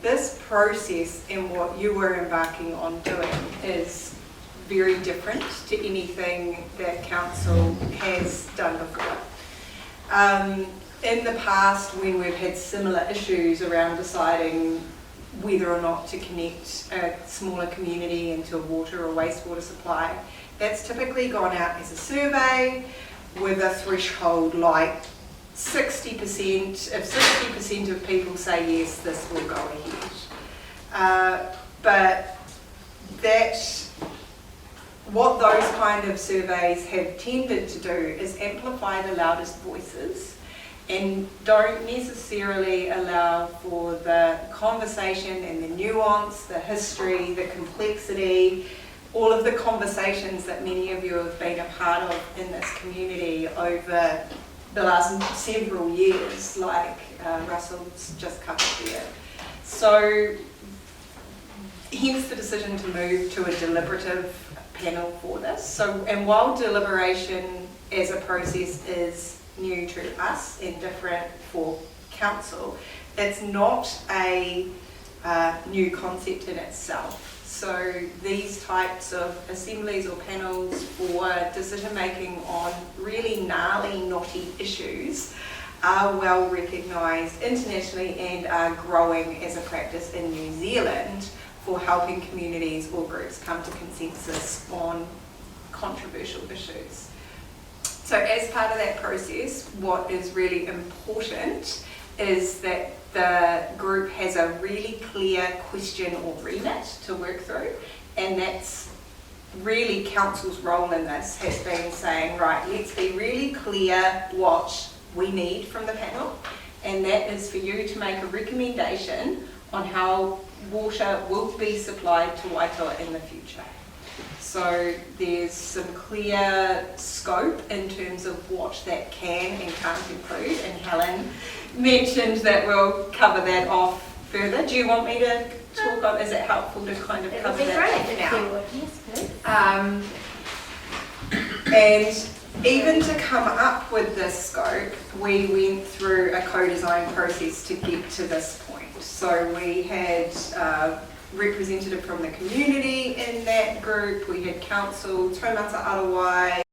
this process and what you were embarking on doing is very different to anything that council has done before. In the past, when we've had similar issues around deciding whether or not to connect a smaller community into a water or wastewater supply, that's typically gone out as a survey with a threshold like 60%. If 60% of people say yes, this will go ahead. But what those kind of surveys have tended to do is amplify the loudest voices and don't necessarily allow for the conversation and the nuance, the history, the complexity, all of the conversations that many of you have been a part of in this community over the last several years, like Russell's just covered there. So hence the decision to move to a deliberative panel for this. So, and while deliberation as a process is new to us and different for council, it's not a new concept in itself. So these types of assemblies or panels for decision making on really gnarly, knotty issues are well recognised internationally and are growing as a practice in New Zealand for helping communities or groups come to consensus on controversial issues. So as part of that process, what is really important is that the group has a really clear question or remit to work through, and that's really council's role in this has been saying, right, let's be really clear what we need from the panel, and that is for you to make a recommendation on how water will be supplied to Waitoa in the future. So there's some clear scope in terms of what that can and can't include, and Helen mentioned that we'll cover that off further. Do you want me to talk on, is it helpful to kind of cover that off now? Yes, please. And even to come up with this scope, we went through a co-design process to get to this point. So we had representative from the community in that group, we had council, Taumata Arawai,